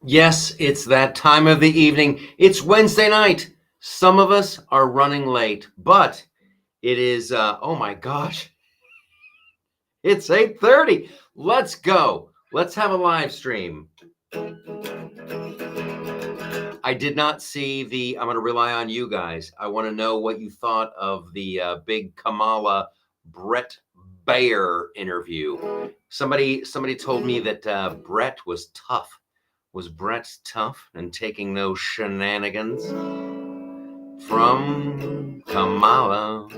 Yes, it's that time of the evening. It's Wednesday night. Some of us are running late, but it is oh my gosh, it's 8:30. Let's go. Let's have a live stream. I did not see the I'm going to rely on you guys. I want to know what you thought of the big Kamala Brett Baer interview. Somebody told me that Brett was tough. Was Brett tough and taking no shenanigans from Kamala?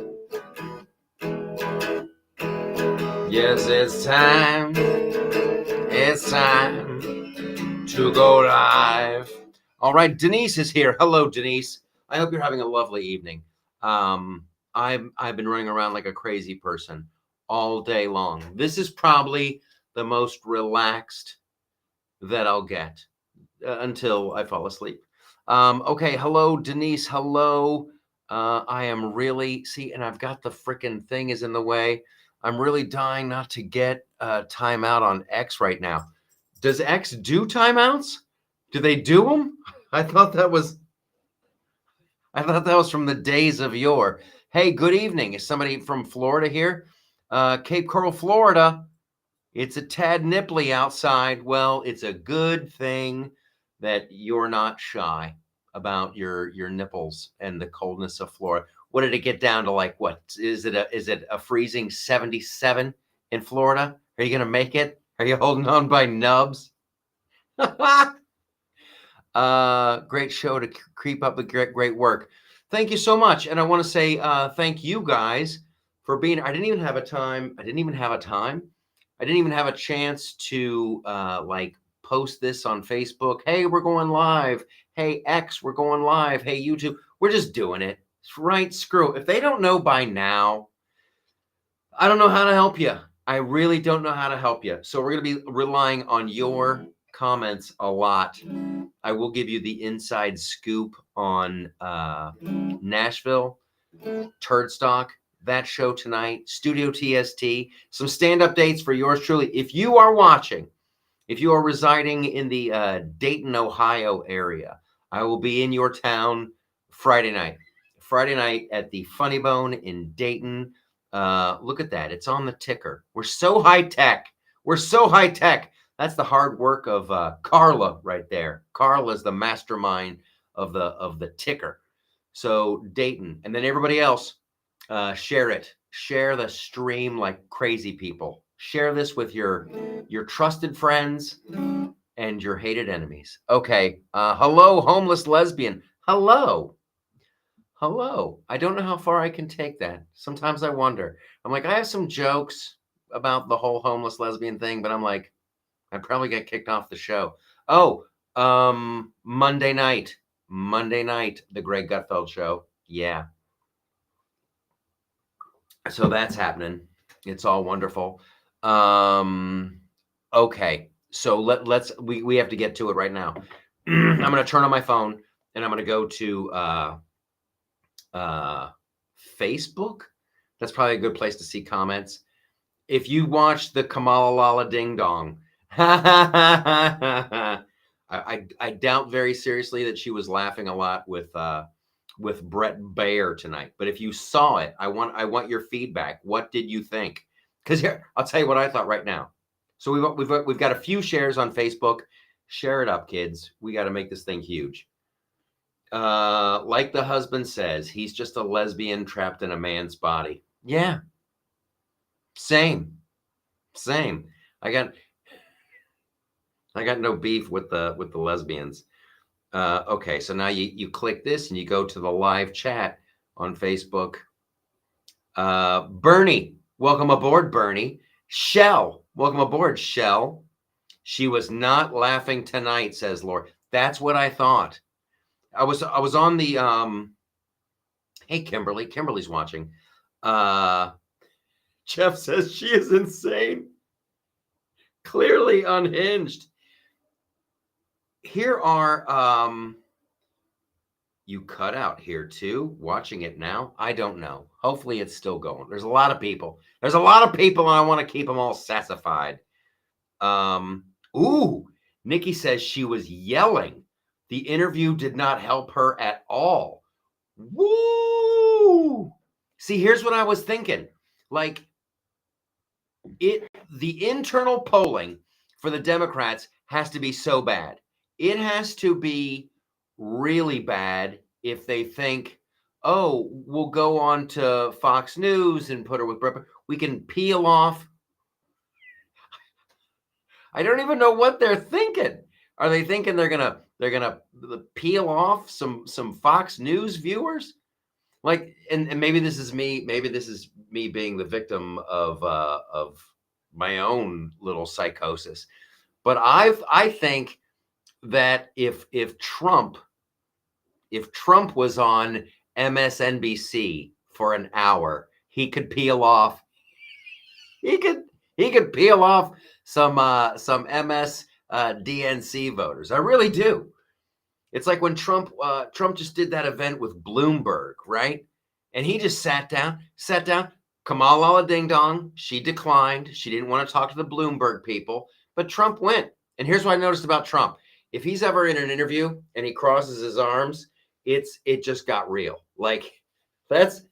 Yes, it's time. It's time to go live. All right, Denise is here. Hello, Denise. I hope you're having a lovely evening. I've been running around like a crazy person all day long. This is probably the most relaxed that I'll get until I fall asleep. Okay, hello, Denise. Hello. I am really and I've got the freaking thing is in the way. I'm really dying not to get timeout on X right now. Does X do timeouts? Do they do them? I thought that was from the days of yore. Hey, good evening. Is somebody from Florida here? Cape Coral, Florida. It's a tad nipply outside. Well, it's a good thing that you're not shy about your nipples and the coldness of Florida. What did it get down to? Like, what is it? Is it a freezing 77 in Florida? Are you gonna make it? Are you holding on by nubs? Great show to creep up with great work. Thank you so much, and I want to say thank you guys for being. I didn't even have a time. I didn't even have a chance to like post this on Facebook. Hey, we're going live. Hey, X, we're going live. Hey, YouTube, we're just doing it. Right? Screw. If they don't know by now, I don't know how to help you. I really don't know how to help you. So we're going to be relying on your comments a lot. I will give you the inside scoop on Nashville, Turdstock, that show tonight, Studio TST, some stand-up dates for yours truly. If you are watching, if you are residing in the Dayton, Ohio area, I will be in your town Friday night. Friday night at the Funny Bone in Dayton. Look at that. It's on the ticker. We're so high tech. We're so high tech. That's the hard work of Carla right there. Carla is the mastermind of the ticker. So Dayton, and then everybody else, share it. Share the stream like crazy people. Share this with your trusted friends and your hated enemies. Okay. Hello, homeless lesbian. Hello. Hello. I don't know how far I can take that. Sometimes I wonder. I'm like, I have some jokes about the whole homeless lesbian thing, but I'm like, I'd probably get kicked off the show. Oh, Monday night, the Greg Gutfeld show. Yeah. So that's happening. It's all wonderful. Okay. So let's we have to get to it right now. I'm going to turn on my phone and I'm going to go to Facebook. That's probably a good place to see comments. If you watch the Kamala Lala Ding Dong, I doubt very seriously that she was laughing a lot with Brett Baer tonight. But if you saw it, I want your feedback. What did you think? Because here, I'll tell you what I thought right now. So we've got a few shares on Facebook. Share it up, kids. We got to make this thing huge. Like the husband says, he's just a lesbian trapped in a man's body. Yeah. Same. I got no beef with the lesbians. Okay, so now you click this and you go to the live chat on Facebook. Bernie, welcome aboard, Bernie. Shell, welcome aboard, Shell. She was not laughing tonight, says Laura. That's what I thought. I was on the hey, Kimberly. Kimberly's watching. Jeff says she is insane. Clearly unhinged. Here are you cut out here too. Watching it now. I don't know. Hopefully it's still going. There's a lot of people. And I want to keep them all sassified. Ooh, Nikki says she was yelling. The interview did not help her at all. Woo! See, here's what I was thinking. Like, the internal polling for the Democrats has to be so bad. It has to be really bad if they think, oh, we'll go on to Fox News and put her with Brett. We can peel off. I don't even know what they're thinking. Are they thinking they're gonna peel off some Fox News viewers? Like, and maybe this is me. Maybe this is me being the victim of my own little psychosis. But I think that if Trump was on MSNBC for an hour, he could peel off. He could peel off some DNC voters. I really do. It's like when Trump just did that event with Bloomberg, right? And he just sat down. Kamala Ding Dong, she declined. She didn't want to talk to the Bloomberg people, but Trump went. And here's what I noticed about Trump. If he's ever in an interview and he crosses his arms, it just got real. Like, that's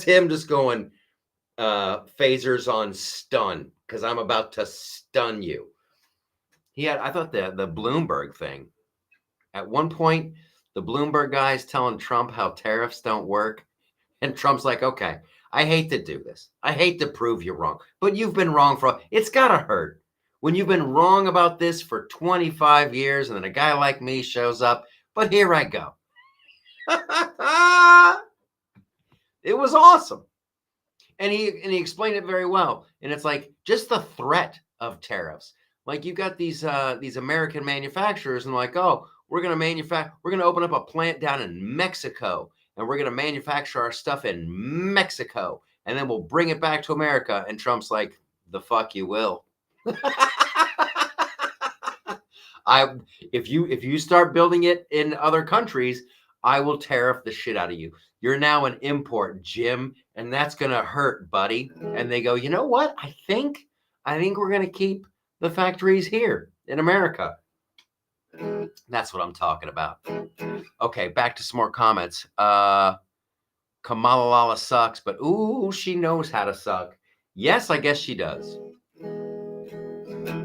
him just going phasers on stun, because I'm about to stun you. I thought the Bloomberg thing, at one point, the Bloomberg guy's telling Trump how tariffs don't work. And Trump's like, okay, I hate to do this. I hate to prove you wrong, but you've been wrong it's gotta hurt. When you've been wrong about this for 25 years and then a guy like me shows up, but here I go. It was awesome. And he explained it very well. And it's like just the threat of tariffs. Like, you got these American manufacturers and like, oh, we're going to open up a plant down in Mexico, and we're going to manufacture our stuff in Mexico, and then we'll bring it back to America. And Trump's like, the fuck you will. If you start building it in other countries, I will tariff the shit out of you. You're now an import, Jim, and that's going to hurt, buddy. And they go, you know what? I think we're going to keep the factories here in America. That's what I'm talking about. Okay, back to some more comments. Kamala sucks, but ooh, she knows how to suck. Yes, I guess she does.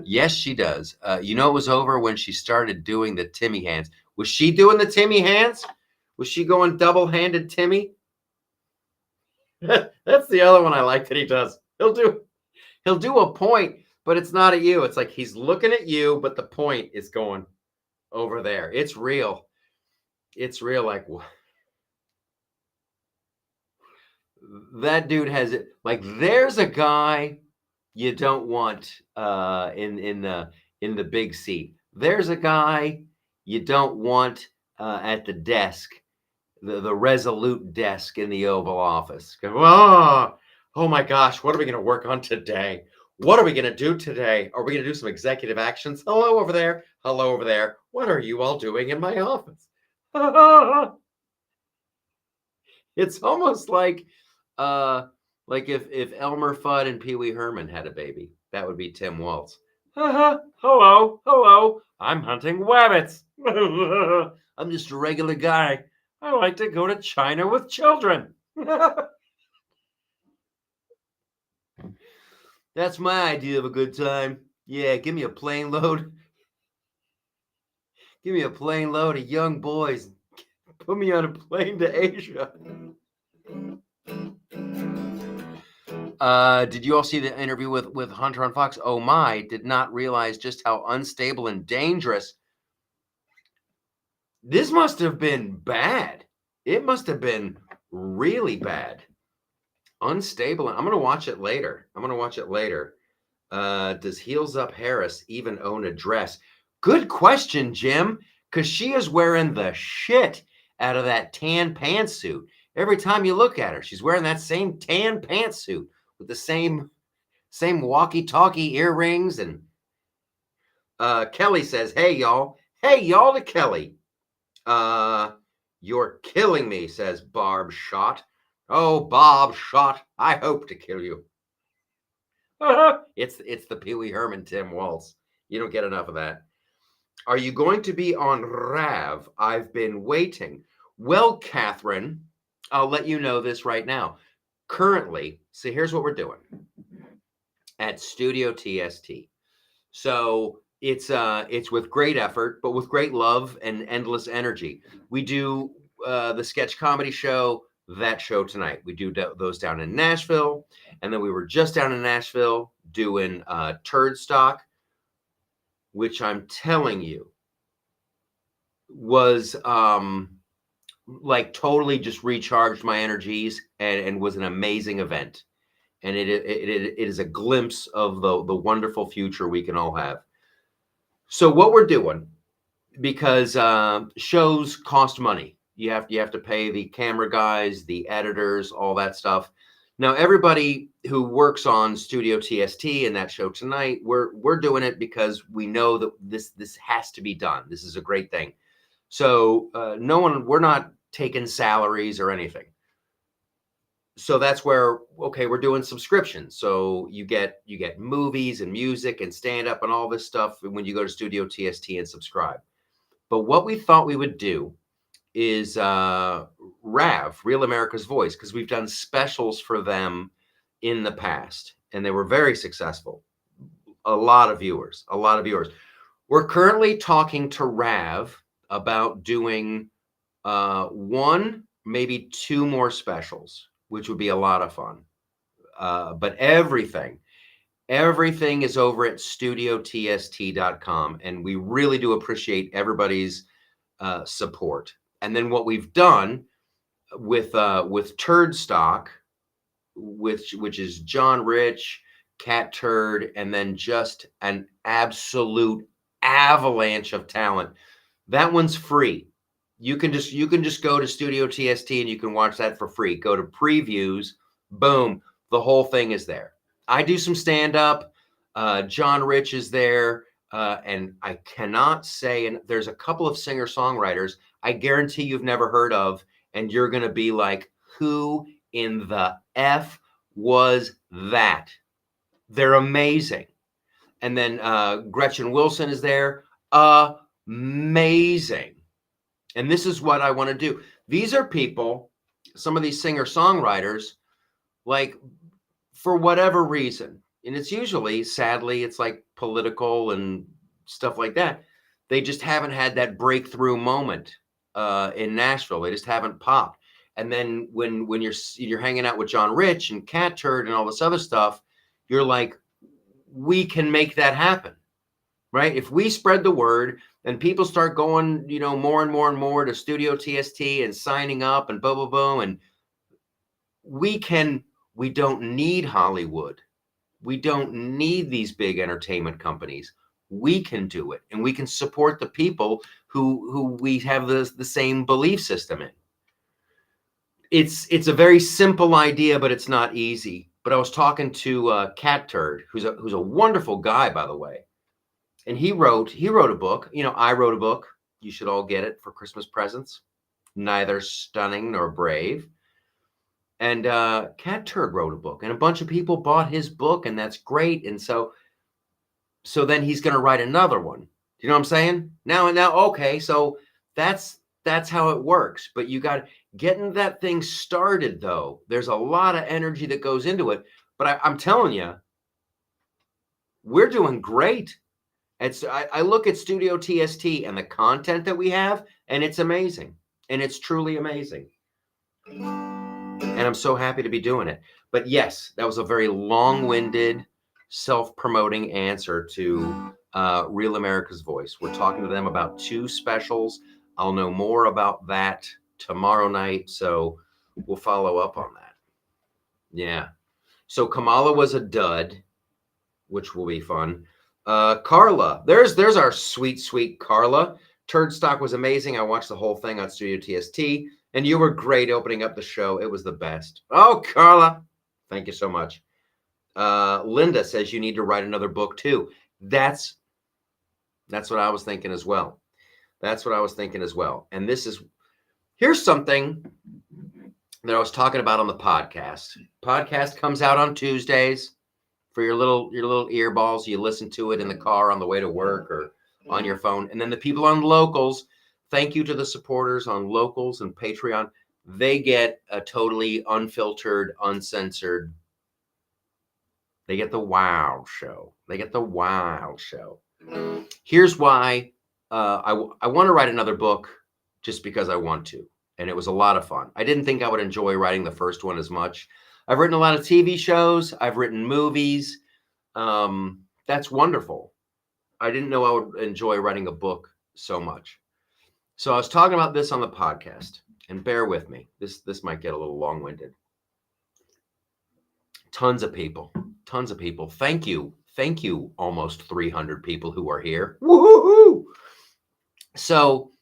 Yes, she does. You know, it was over when she started doing the Timmy hands. Was she doing the Timmy hands? Was she going double-handed Timmy? That's the other one I like that he does. He'll do a point, but it's not at you. It's like he's looking at you, but the point is going over there. It's real. It's real. Like, that dude has it. Like, there's a guy you don't want in the big seat. There's a guy you don't want at the desk, the resolute desk in the Oval Office. Oh my gosh, what are we going to work on today? What are we going to do today? Are we going to do some executive actions? Hello over there. Hello over there. What are you all doing in my office? It's almost like if Elmer Fudd and Pee Wee Herman had a baby. That would be Tim Waltz. Hello. I'm hunting wabbits. I'm just a regular guy. I like to go to China with children. That's my idea of a good time. Yeah, give me a plane load. Give me a plane load of young boys. Put me on a plane to Asia. Did you all see the interview with Hunter on Fox? Oh my, did not realize just how unstable and dangerous. This must have been bad. It must have been really bad. Unstable. I'm going to watch it later. Does Heels Up Harris even own a dress? Good question, Jim, because she is wearing the shit out of that tan pantsuit. Every time you look at her, she's wearing that same tan pantsuit with the same walkie-talkie earrings. And Kelly says, hey, y'all to Kelly. You're killing me, says Barb Shot. Oh, Bob Shot, I hope to kill you. It's the Pee Wee Herman Tim Waltz. You don't get enough of that. Are you going to be on Rav? I've been waiting. Well, Catherine, I'll let you know this right now. Currently, so here's what we're doing at Studio TST. So it's with great effort, but with great love and endless energy. We do the sketch comedy show, that show tonight. We do those down in Nashville, and then we were just down in Nashville doing Turdstock, which I'm telling you was like totally just recharged my energies and was an amazing event. And it is a glimpse of the wonderful future we can all have. So what we're doing, because shows cost money. You have to pay the camera guys, the editors, all that stuff. Now everybody who works on Studio TST and that show tonight, we're doing it because we know that this has to be done. This is a great thing. So we're not taking salaries or anything. So that's where, okay, we're doing subscriptions. So you get movies and music and stand up and all this stuff when you go to Studio TST and subscribe. But what we thought we would do is Rav, Real America's Voice, because we've done specials for them in the past and they were very successful. A lot of viewers. We're currently talking to Rav about doing one, maybe two more specials, which would be a lot of fun. But everything is over at studiotst.com. And we really do appreciate everybody's support. And then what we've done with Turdstock, which is John Rich, Cat Turd, and then just an absolute avalanche of talent. That one's free. You can just go to Studio TST and you can watch that for free. Go to previews, boom, the whole thing is there. I do some stand up. John Rich is there, and I cannot say. And there's a couple of singer songwriters I guarantee you've never heard of, and you're gonna be like, who in the F was that? They're amazing. And then Gretchen Wilson is there, amazing. And this is what I want to do. These are people, some of these singer-songwriters, like for whatever reason, and it's usually, sadly, it's like political and stuff like that. They just haven't had that breakthrough moment in Nashville. They just haven't popped. And then when you're hanging out with John Rich and Cat Turd and all this other stuff, you're like, we can make that happen, right? If we spread the word and people start going, more and more and more to Studio TST and signing up and boom, boom, boom, and we don't need Hollywood. We don't need these big entertainment companies. We can do it, and we can support the people who we have the same belief system in. It's a very simple idea, but it's not easy. But I was talking to Cat Turd, who's a wonderful guy, by the way. And he wrote a book. I wrote a book. You should all get it for Christmas presents. Neither Stunning Nor Brave. And Cat Turd wrote a book, and a bunch of people bought his book, and that's great. And so then he's going to write another one. You know what I'm saying? Now, okay. So that's how it works. But you got getting that thing started, though. There's a lot of energy that goes into it. But I'm telling you, we're doing great. I look at Studio TST and the content that we have, and it's amazing. And it's truly amazing. And I'm so happy to be doing it. But yes, that was a very long-winded, self-promoting answer to Real America's Voice. We're talking to them about two specials. I'll know more about that tomorrow night, so we'll follow up on that. Yeah. So Kamala was a dud, which will be fun. Carla, there's our sweet Carla. Turdstock was amazing. I watched the whole thing on Studio TST, and you were great opening up the show. It was the best. Oh, Carla, thank you so much. Linda says you need to write another book too. That's what I was thinking as well. And here's something that I was talking about on the podcast. Podcast comes out on Tuesdays for your little earballs. You listen to it in the car on the way to work or on your phone. And then the people on Locals, thank you to the supporters on Locals and Patreon. They get a totally unfiltered, uncensored. They get the wow show. They get the wow show. Here's why I want to write another book just because I want to. And it was a lot of fun. I didn't think I would enjoy writing the first one as much. I've written a lot of TV shows. I've written movies. That's wonderful. I didn't know I would enjoy writing a book so much. So I was talking about this on the podcast, and bear with me. This might get a little long-winded. Tons of people. Thank you, almost 300 people who are here. Woohoo! So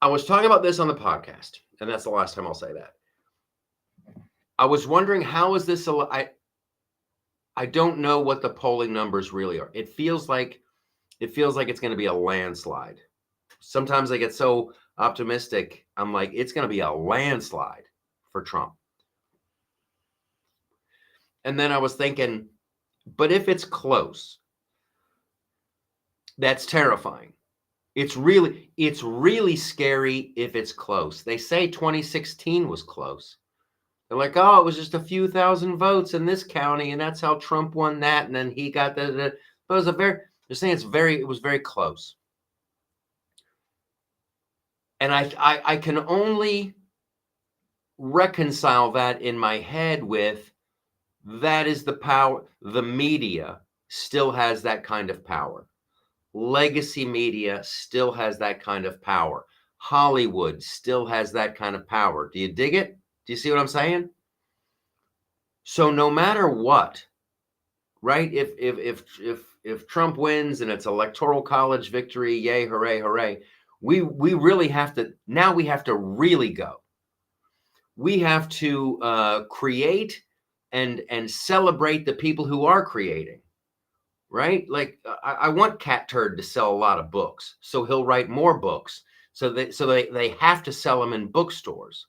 I was talking about this on the podcast, and that's the last time I'll say that. I was wondering, how is this? I don't know what the polling numbers really are. It feels like it's going to be a landslide. Sometimes I get so optimistic. I'm like, it's going to be a landslide for Trump. And then I was thinking, but if it's close, that's terrifying. It's really scary if it's close. They say 2016 was close. They're like, oh, it was just a few thousand votes in this county, and that's how Trump won that, and then he got the. But it was they're saying it was very close. And I can only reconcile that in my head with, that is the power. The media still has that kind of power. Legacy media still has that kind of power. Hollywood still has that kind of power. Do you dig it? Do you see what I'm saying? So no matter what, right? If Trump wins and it's electoral college victory, yay, hooray, hooray. We really have to, now we have to really go. We have to create and celebrate the people who are creating, right? Like I want Cat Turd to sell a lot of books, so he'll write more books. So they have to sell them in bookstores.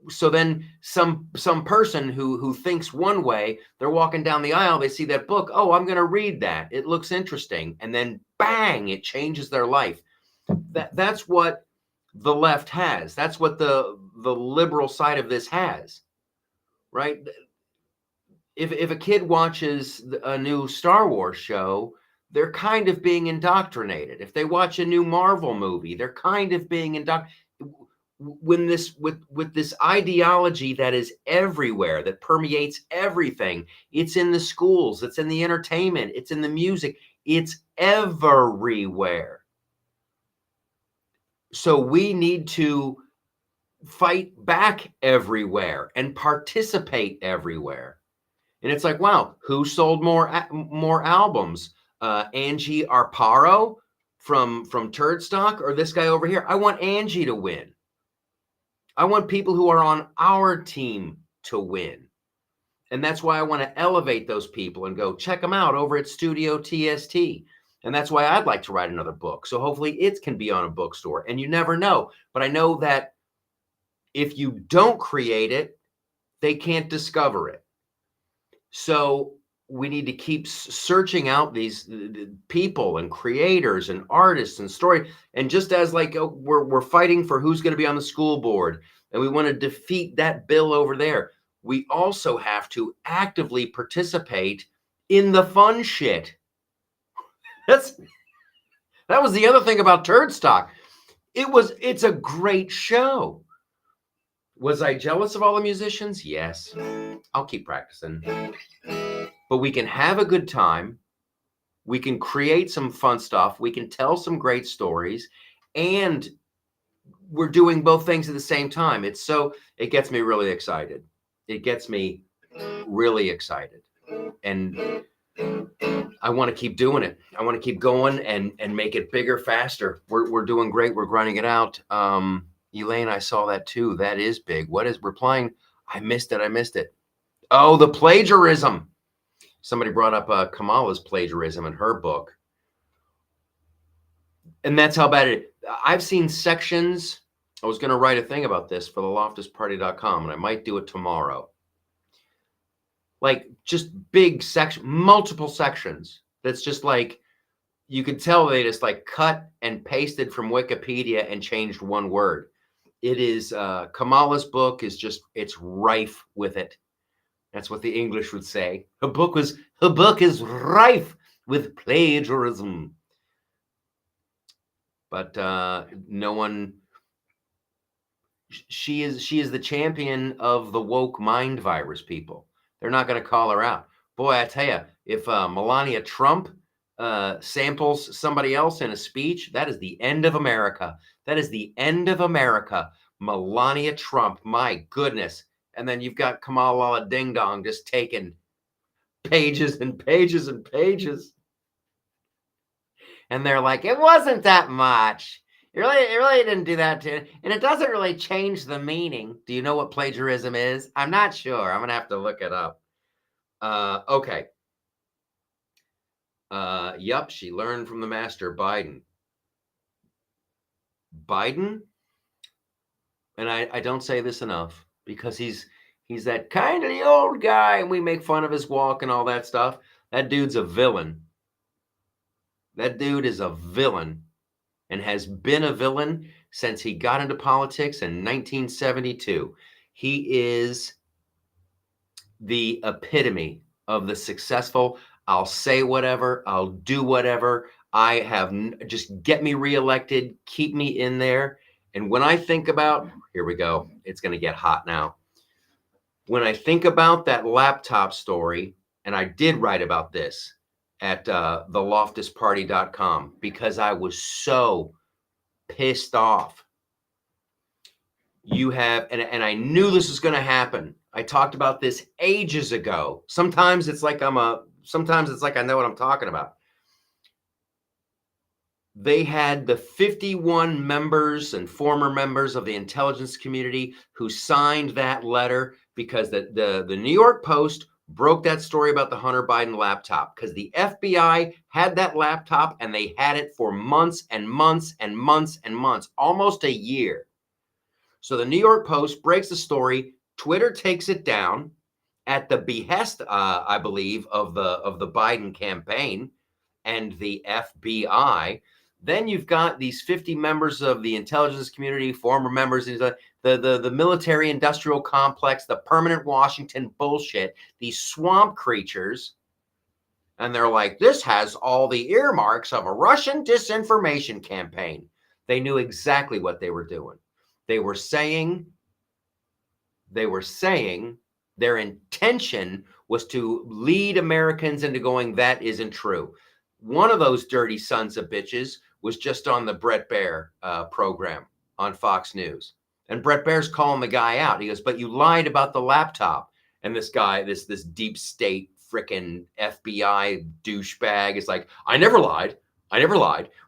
So then some person who thinks one way, they're walking down the aisle, they see that book, oh, I'm going to read that. It looks interesting. And then bang, it changes their life. That's what the left has. That's what the liberal side of this has, right? If a kid watches a new Star Wars show, they're kind of being indoctrinated. If they watch a new Marvel movie, they're kind of being indoctrinated. When this with this ideology that is everywhere, that permeates everything, it's in the schools, it's in the entertainment, it's in the music, it's everywhere. So we need to fight back everywhere and participate everywhere. And it's like, wow, who sold more albums? Angie Arparo from Turdstock, or this guy over here? I want Angie to win. I want people who are on our team to win. And that's why I want to elevate those people and go check them out over at Studio TST. And that's why I'd like to write another book. So hopefully it can be on a bookstore. And you never know. But I know that if you don't create it, they can't discover it. So we need to keep searching out these people and creators and artists and story. And just as like we're fighting for who's going to be on the school board, and we want to defeat that bill over there, we also have to actively participate in the fun shit. That was the other thing about Turdstock. It's a great show. Was I jealous of all the musicians? Yes. I'll keep practicing. But we can have a good time. We can create some fun stuff. We can tell some great stories. And we're doing both things at the same time. It gets me really excited. It gets me really excited. And I want to keep doing it. I want to keep going and make it bigger, faster. We're doing great. We're grinding it out. Elaine, I saw that too. That is big. What is replying? I missed it. Oh, the plagiarism. Somebody brought up Kamala's plagiarism in her book. And that's how bad it is. I've seen sections. I was going to write a thing about this for theloftusparty.com, and I might do it tomorrow. Like just big section, multiple sections. That's just like you could tell they just like cut and pasted from Wikipedia and changed one word. It is Kamala's book is just, it's rife with it. That's what the English would say. Her book is rife with plagiarism. But no one. She is the champion of the woke mind virus people. They're not going to call her out. Boy, I tell you, if Melania Trump samples somebody else in a speech, that is the end of America. That is the end of America. Melania Trump, my goodness. And then you've got Kamala Ding Dong just taking pages and pages and pages. And they're like, it wasn't that much. It really didn't do that to it. And it doesn't really change the meaning. Do you know what plagiarism is? I'm not sure. I'm going to have to look it up. Okay. Yup, she learned from the master, Biden. Biden? And I don't say this enough because he's that kindly old guy and we make fun of his walk and all that stuff. That dude's a villain. That dude is a villain and has been a villain since he got into politics in 1972. He is the epitome of the successful, I'll say whatever, I'll do whatever, I have, just get me reelected, keep me in there. And when I think about, here we go, it's going to get hot now. When I think about that laptop story, and I did write about this at theloftusparty.com because I was so pissed off. You have, and I knew this was going to happen. I talked about this ages ago. Sometimes it's like sometimes it's like I know what I'm talking about. They had the 51 members and former members of the intelligence community who signed that letter because the New York Post broke that story about the Hunter Biden laptop because the FBI had that laptop and they had it for months and months and months and months, almost a year. So the New York Post breaks the story. Twitter takes it down at the behest, I believe, of the Biden campaign and the FBI. Then you've got these 50 members of the intelligence community, former members of the military industrial complex, the permanent Washington bullshit, these swamp creatures. And they're like, this has all the earmarks of a Russian disinformation campaign. They knew exactly what they were doing. They were saying their intention was to lead Americans into going, that isn't true. One of those dirty sons of bitches was just on the Bret Baier program on Fox News. And Bret Baier's calling the guy out. He goes, but you lied about the laptop. And this guy, this deep state frickin' FBI douchebag is like, I never lied.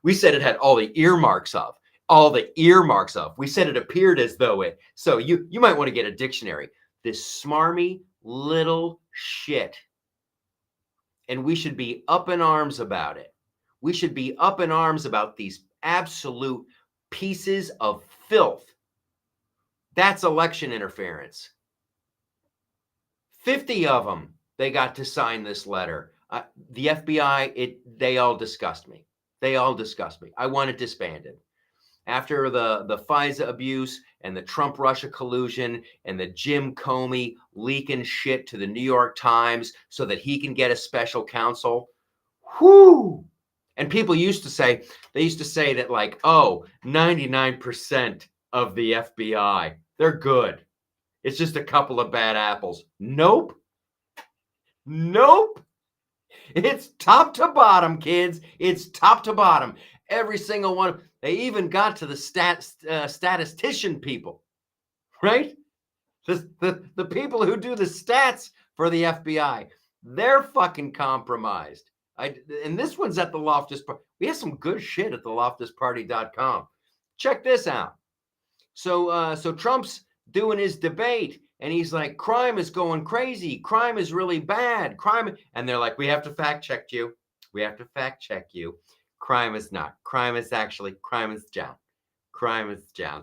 We said it had all the earmarks of. We said it appeared as though it. So you might want to get a dictionary. This smarmy little shit. And we should be up in arms about it. We should be up in arms about these absolute pieces of filth. That's election interference. 50 of them, they got to sign this letter. The FBI, they all disgust me. I want it disbanded. After the FISA abuse and the Trump-Russia collusion and the Jim Comey leaking shit to the New York Times so that he can get a special counsel. Whoo! And people used to say that like, oh, 99% of the FBI, they're good. It's just a couple of bad apples. Nope. It's top to bottom, kids. It's top to bottom. Every single one. They even got to the statistician people, right? The people who do the stats for the FBI. They're fucking compromised. And this one's at the Loftus Party. We have some good shit at the loftusparty.com. Check this out. So Trump's doing his debate and he's like, crime is going crazy. Crime is really bad. And they're like, we have to fact check you. Crime is not. Crime is down.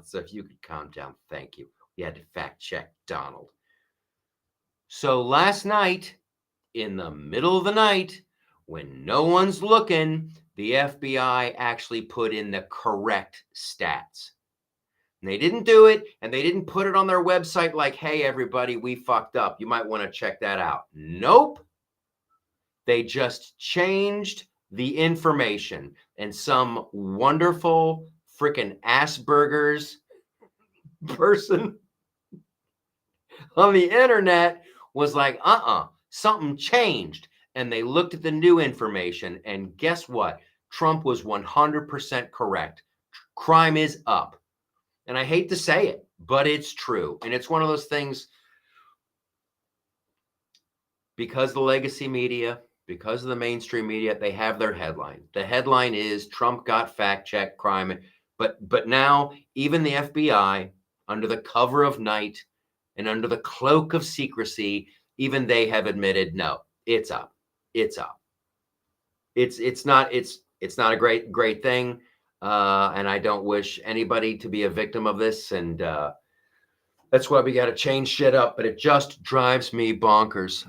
So if you could calm down, thank you. We had to fact check Donald. So last night, in the middle of the night, when no one's looking, the FBI actually put in the correct stats. And they didn't do it, and they didn't put it on their website like, hey, everybody, we fucked up. You might want to check that out. Nope. They just changed the information, and some wonderful freaking Asperger's person on the internet was like, something changed. And they looked at the new information, and guess what? Trump was 100% correct. Crime is up. And I hate to say it, but it's true. And it's one of those things, because the legacy media, because of the mainstream media, they have their headline. The headline is Trump got fact-checked crime. But now even the FBI, under the cover of night and under the cloak of secrecy, even they have admitted, no, it's up. It's up. It's not a great thing. And I don't wish anybody to be a victim of this. And that's why we got to change shit up. But it just drives me bonkers.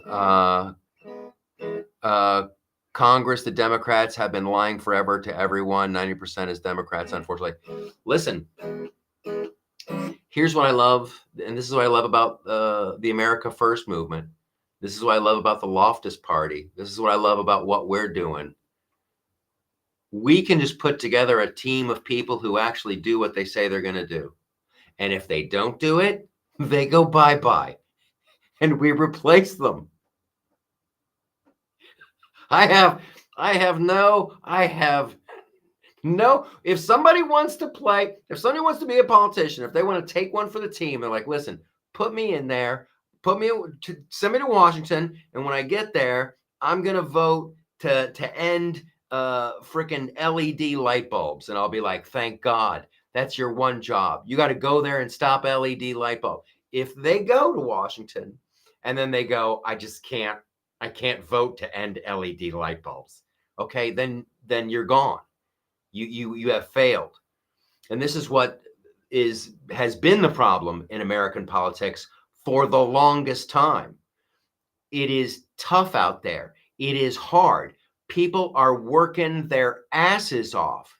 Congress, the Democrats have been lying forever to everyone. 90% is Democrats, unfortunately. Listen, here's what I love. And this is what I love about the America First movement. This is what I love about the Loftus Party. This is what I love about what we're doing. We can just put together a team of people who actually do what they say they're going to do. And if they don't do it, they go bye-bye. And we replace them. I have no, if somebody wants to play, if somebody wants to be a politician, if they want to take one for the team, they're like, listen, put me in there, send me to Washington. And when I get there, I'm going to vote to end freaking LED light bulbs. And I'll be like, thank God, that's your one job. You got to go there and stop LED light bulb. If they go to Washington and then they go, I can't vote to end LED light bulbs. Okay, then you're gone. You have failed. And this is what has been the problem in American politics for the longest time. It is tough out there. It is hard. People are working their asses off.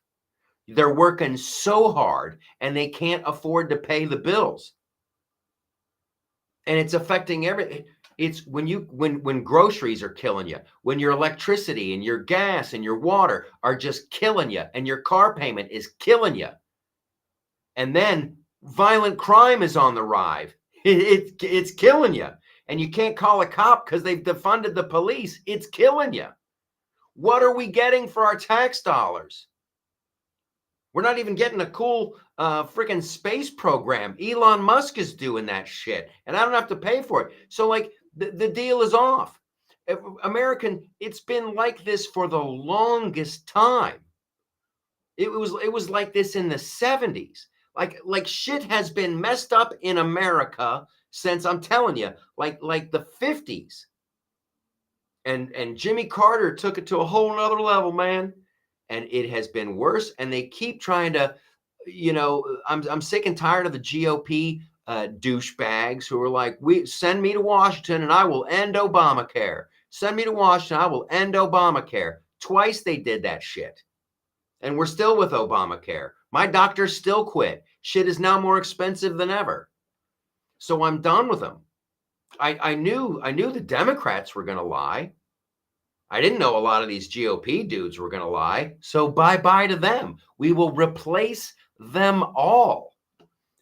They're working so hard and they can't afford to pay the bills. And it's affecting everything. It's when groceries are killing you, when your electricity and your gas and your water are just killing you, and your car payment is killing you. And then violent crime is on the rise. It's killing you. And you can't call a cop because they've defunded the police. It's killing you. What are we getting for our tax dollars? We're not even getting a cool freaking space program. Elon Musk is doing that shit, and I don't have to pay for it. So like the deal is off. It's been like this for the longest time. It was like this in the 70s. Like shit has been messed up in America since, I'm telling you, like the 50s. And Jimmy Carter took it to a whole nother level, man. And it has been worse. And they keep trying to, I'm sick and tired of the GOP douchebags who are like, send me to Washington and I will end Obamacare. Send me to Washington, I will end Obamacare. Twice they did that shit. And we're still with Obamacare. My doctor still quit. Shit is now more expensive than ever. So I'm done with them. I knew the Democrats were going to lie. I didn't know a lot of these GOP dudes were going to lie. So bye-bye to them. We will replace them all.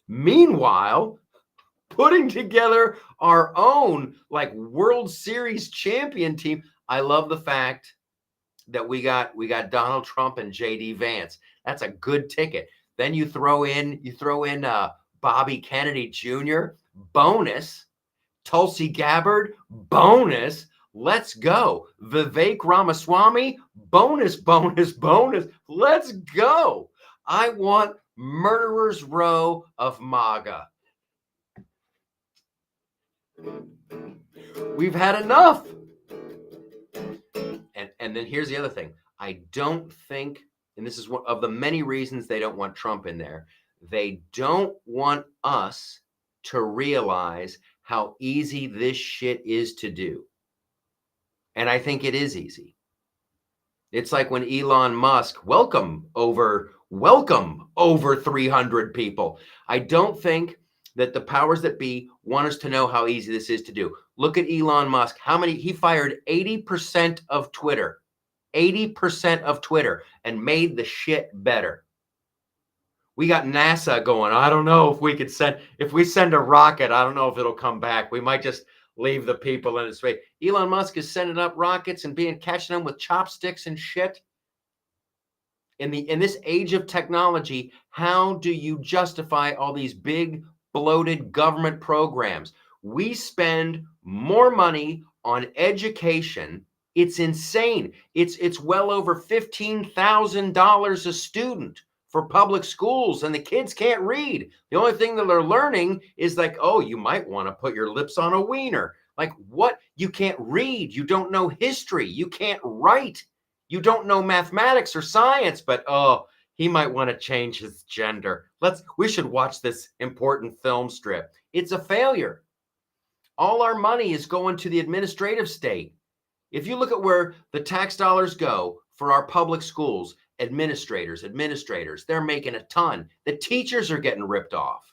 Meanwhile, putting together our own like World Series champion team. I love the fact that we got Donald Trump and JD Vance. That's a good ticket. Then you throw in Bobby Kennedy Jr. bonus, Tulsi Gabbard bonus. Let's go. Vivek Ramaswamy bonus. Let's go. I want Murderers Row of MAGA. We've had enough. And then here's the other thing. I don't think, and this is one of the many reasons they don't want Trump in there. They don't want us to realize how easy this shit is to do. And I think it is easy. It's like when Elon Musk welcome over 300 people. I don't think that the powers that be want us to know how easy this is to do. Look at Elon Musk. He fired 80% of Twitter. 80% of Twitter and made the shit better. We got NASA going. I don't know if we send a rocket, I don't know if it'll come back. We might just leave the people in space. Elon Musk is sending up rockets and catching them with chopsticks and shit. In this age of technology, how do you justify all these big bloated government programs? We spend more money on education. It's insane. It's well over $15,000 a student for public schools, and the kids can't read. The only thing that they're learning is like, oh, you might want to put your lips on a wiener. Like, what? You can't read. You don't know history. You can't write. You don't know mathematics or science, but oh, he might want to change his gender. We should watch this important film strip. It's a failure. All our money is going to the administrative state. If you look at where the tax dollars go for our public schools, administrators, they're making a ton. The teachers are getting ripped off.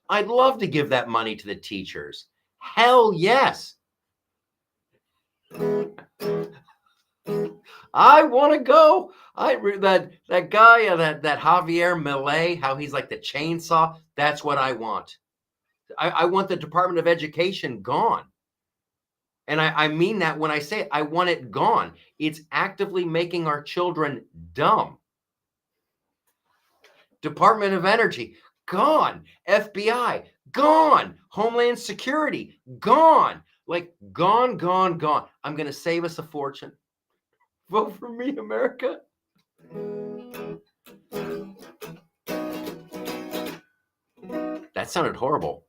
I'd love to give that money to the teachers. Hell yes. I want to go. That guy, that Javier Milei, how he's like the chainsaw. That's what I want. I want the Department of Education gone. And I mean that when I say it, I want it gone. It's actively making our children dumb. Department of Energy, gone. FBI, gone. Homeland Security, gone. Like, gone. I'm going to save us a fortune. Vote for me, America. That sounded horrible.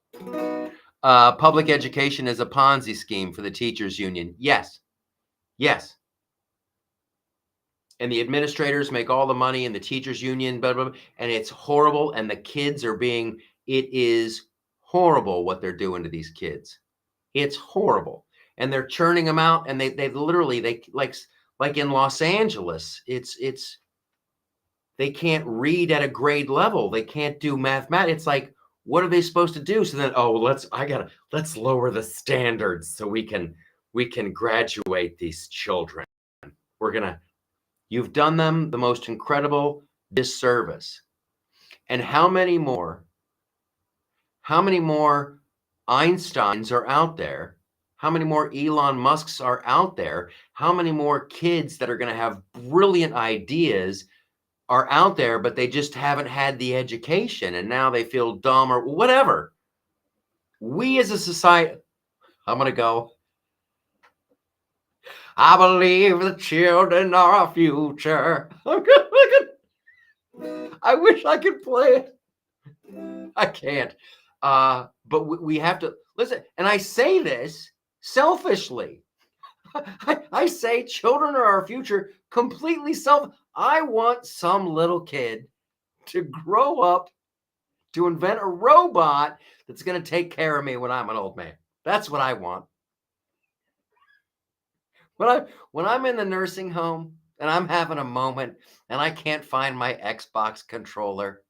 Public education is a Ponzi scheme for the teachers union. Yes. And the administrators make all the money in the teachers union, blah, blah, blah, and it's horrible. And the kids it is horrible what they're doing to these kids. It's horrible. And they're churning them out. And they literally, like in Los Angeles, they can't read at a grade level. They can't do mathematics. It's like, what are they supposed to do? So then, let's lower the standards so we can graduate these children. You've done them the most incredible disservice. And how many more Einsteins are out there? How many more Elon Musks are out there? How many more kids that are going to have brilliant ideas are out there, but they just haven't had the education and now they feel dumb or whatever? We as a society, I'm going to go. I believe the children are our future. I wish I could play it. I can't. But we have to listen. And I say this selfishly. I say children are our future completely I want some little kid to grow up to invent a robot that's going to take care of me when I'm an old man. That's what I want. When I'm in the nursing home and I'm having a moment and I can't find my Xbox controller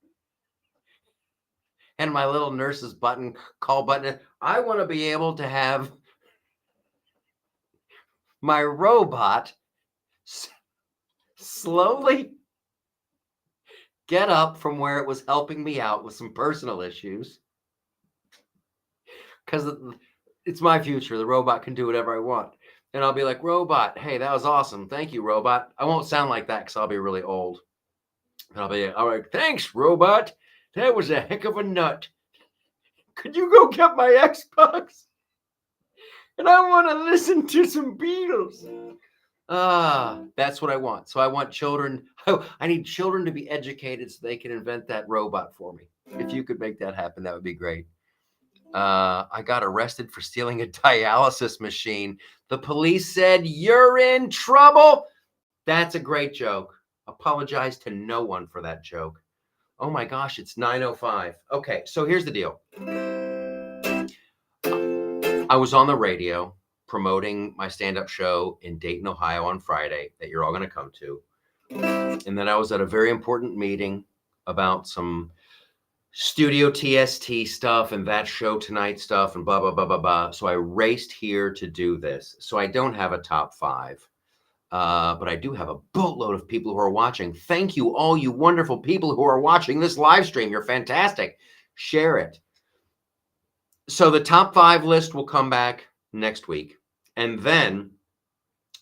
and my little nurse's call button, I want to be able to have my robot slowly get up from where it was helping me out with some personal issues. Because it's my future. The robot can do whatever I want. And I'll be like, robot, hey, that was awesome. Thank you, robot. I won't sound like that because I'll be really old. And I'll be all right. Thanks, robot. That was a heck of a nut. Could you go get my Xbox? And I want to listen to some Beatles. That's what I want. So I want children. I need children to be educated so they can invent that robot for me. If you could make that happen, that would be great. I got arrested for stealing a dialysis machine. The police said, you're in trouble. That's a great joke. Apologize to no one for that joke. Oh my gosh, it's 9:05. Okay, so here's the deal. I was on the radio promoting my stand-up show in Dayton, Ohio on Friday that you're all going to come to. And then I was at a very important meeting about some studio TST stuff and that show tonight stuff and blah, blah, blah, blah, blah. So I raced here to do this. So I don't have a top 5, but I do have a boatload of people who are watching. Thank you, all you wonderful people who are watching this live stream. You're fantastic. Share it. So the top 5 list will come back next week. And then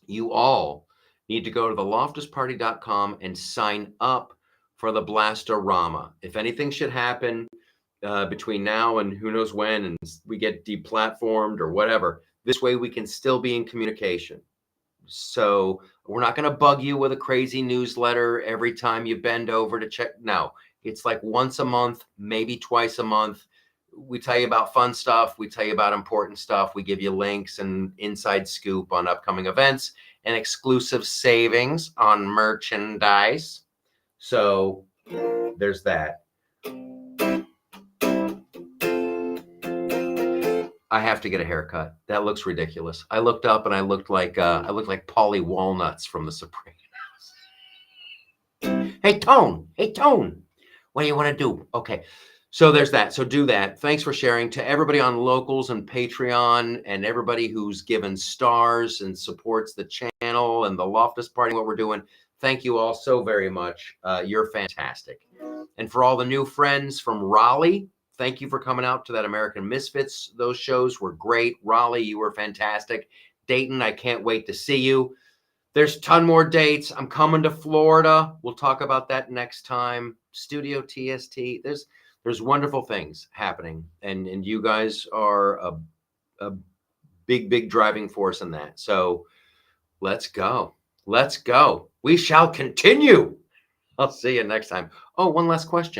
you all need to go to theloftusparty.com and sign up for the Blastorama. If anything should happen between now and who knows when, and we get deplatformed or whatever, this way we can still be in communication. So we're not going to bug you with a crazy newsletter every time you bend over to check. No, it's like once a month, maybe twice a month. We tell you about fun stuff. We tell you about important stuff. We give you links and inside scoop on upcoming events and exclusive savings on merchandise. So there's that. I have to get a haircut. That looks ridiculous. I looked up and I looked like Polly Walnuts from The Sopranos. Hey, Tone. What do you want to do? Okay. So there's that. So do that. Thanks for sharing. To everybody on Locals and Patreon and everybody who's given stars and supports the channel and the Loftus Party, what we're doing. Thank you all so very much. You're fantastic. And for all the new friends from Raleigh, thank you for coming out to that American Misfits. Those shows were great. Raleigh, you were fantastic. Dayton, I can't wait to see you. There's a ton more dates. I'm coming to Florida. We'll talk about that next time. Studio TST. There's wonderful things happening. And you guys are a big driving force in that. So let's go. Let's go. We shall continue. I'll see you next time. Oh, one last question.